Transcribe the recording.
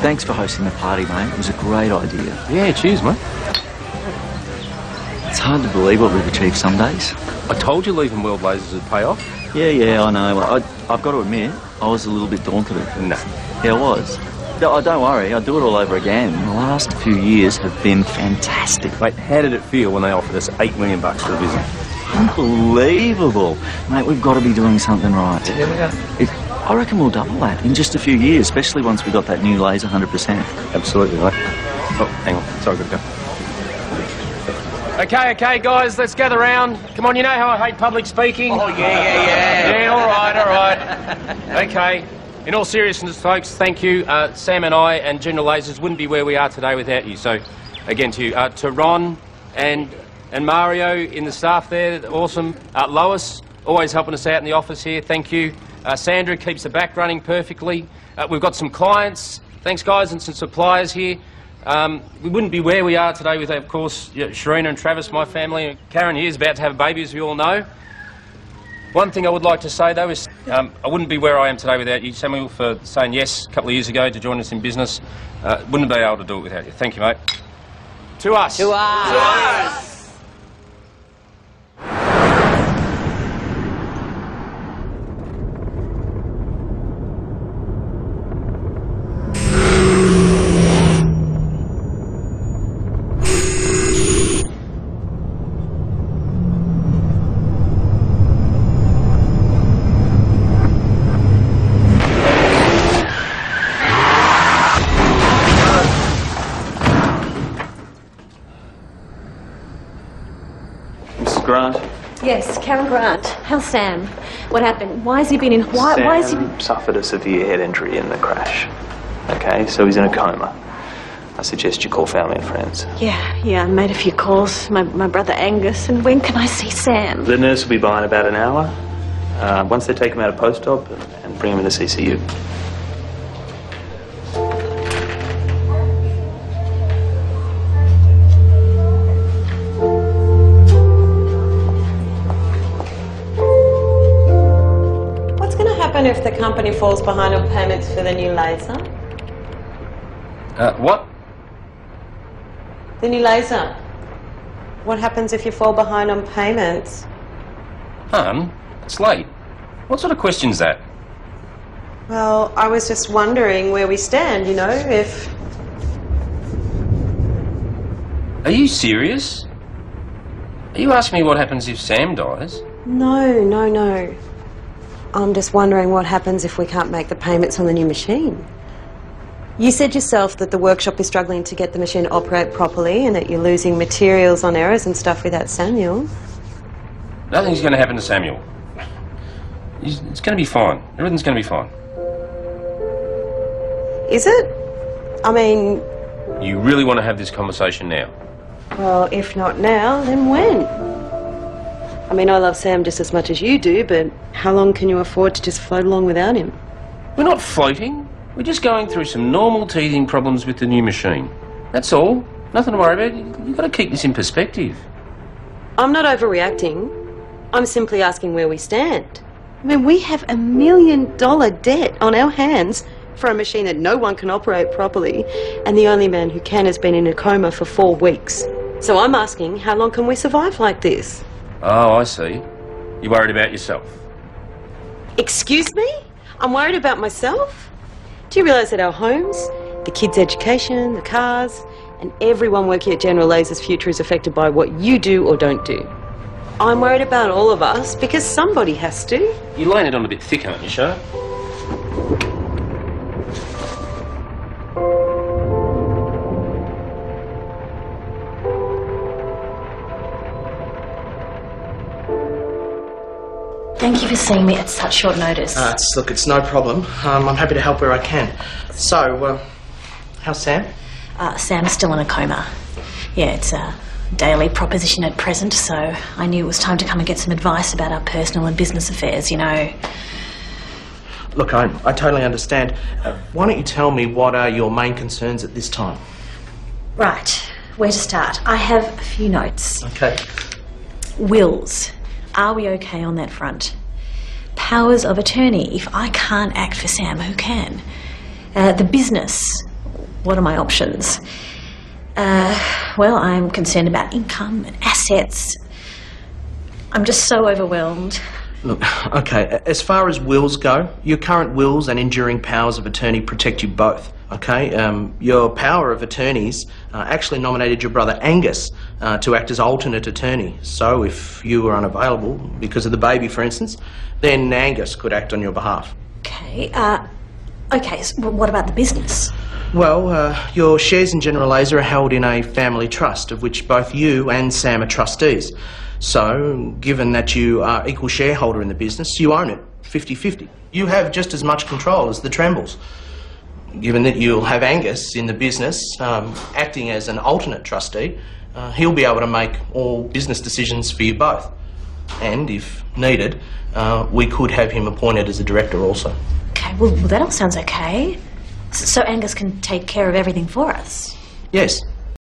thanks for hosting the party, mate. It was a great idea. Yeah, cheers, mate. It's hard to believe what we've achieved some days. I told you leaving World Lasers would pay off. Yeah, I know. I've got to admit, I was a little bit daunted at first. No. Yeah, I was. Oh, don't worry, I'll do it all over again. The last few years have been fantastic. Mate, how did it feel when they offered us $8 million for the business? Unbelievable. Mate, we've got to be doing something right. Yeah, we are. I reckon we'll double that in just a few years, especially once we got that new laser 100%. Absolutely, mate. Oh, hang on. Sorry, I've got to go. Okay, guys, let's gather round. Come on, you know how I hate public speaking? Oh, yeah. Yeah, all right. Okay. In all seriousness, folks, thank you. Sam and I and General Lasers wouldn't be where we are today without you. So, again, to you. To Ron and Mario in the staff there, awesome. Lois, always helping us out in the office here, thank you. Sandra keeps the back running perfectly. We've got some clients, thanks guys, and some suppliers here. We wouldn't be where we are today without, of course, Sharina and Travis, my family. Karen here is about to have a baby, as we all know. One thing I would like to say, though, is I wouldn't be where I am today without you, Samuel, for saying yes a couple of years ago to join us in business. Wouldn't be able to do it without you. Thank you, mate. To us. To us. To us. Grant? Yes, Karen Grant. How's Sam? What happened? Why has he been in... Why is he... Sam suffered a severe head injury in the crash. Okay, so he's in a coma. I suggest you call family and friends. Yeah, I made a few calls. My brother Angus. And when can I see Sam? The nurse will be by in about an hour. Once they take him out of post-op and bring him into CCU. If the company falls behind on payments for the new laser? What? The new laser. What happens if you fall behind on payments? It's late. What sort of question's that? Well, I was just wondering where we stand, you know, if... Are you serious? Are you asking me what happens if Sam dies? No. I'm just wondering what happens if we can't make the payments on the new machine. You said yourself that the workshop is struggling to get the machine to operate properly and that you're losing materials on errors and stuff without Samuel. Nothing's going to happen to Samuel. It's going to be fine. Everything's going to be fine. Is it? I mean... You really want to have this conversation now? Well, if not now, then when? I mean, I love Sam just as much as you do, but how long can you afford to just float along without him? We're not floating. We're just going through some normal teething problems with the new machine. That's all. Nothing to worry about. You've got to keep this in perspective. I'm not overreacting. I'm simply asking where we stand. I mean, we have $1 million debt on our hands for a machine that no one can operate properly, and the only man who can has been in a coma for 4 weeks. So I'm asking, how long can we survive like this? Oh, I see. You're worried about yourself. Excuse me? I'm worried about myself? Do you realise that our homes, the kids' education, the cars, and everyone working at General Lasers' future is affected by what you do or don't do? I'm worried about all of us because somebody has to. You're laying it on a bit thick, aren't you, Shar? Thank you for seeing me at such short notice. Look, it's no problem. I'm happy to help where I can. So, how's Sam? Sam's still in a coma. Yeah, it's a daily proposition at present, so I knew it was time to come and get some advice about our personal and business affairs, you know. Look, I totally understand. Why don't you tell me what are your main concerns at this time? Right, where to start? I have a few notes. Okay. Wills. Are we okay on that front? Powers of attorney. If I can't act for Sam, who can? The business. What are my options? Well, I'm concerned about income and assets. I'm just so overwhelmed. Look, okay, as far as wills go, your current wills and enduring powers of attorney protect you both, okay? Your power of attorneys actually nominated your brother Angus to act as alternate attorney. So if you were unavailable because of the baby, for instance, then Angus could act on your behalf. Okay, okay, so what about the business? Well, your shares in General Laser are held in a family trust, of which both you and Sam are trustees. So, given that you are equal shareholder in the business, you own it 50-50. You have just as much control as the Trembles. Given that you'll have Angus in the business, acting as an alternate trustee, he'll be able to make all business decisions for you both. And, if needed, we could have him appointed as a director also. Okay, well that all sounds okay. So Angus can take care of everything for us? Yes.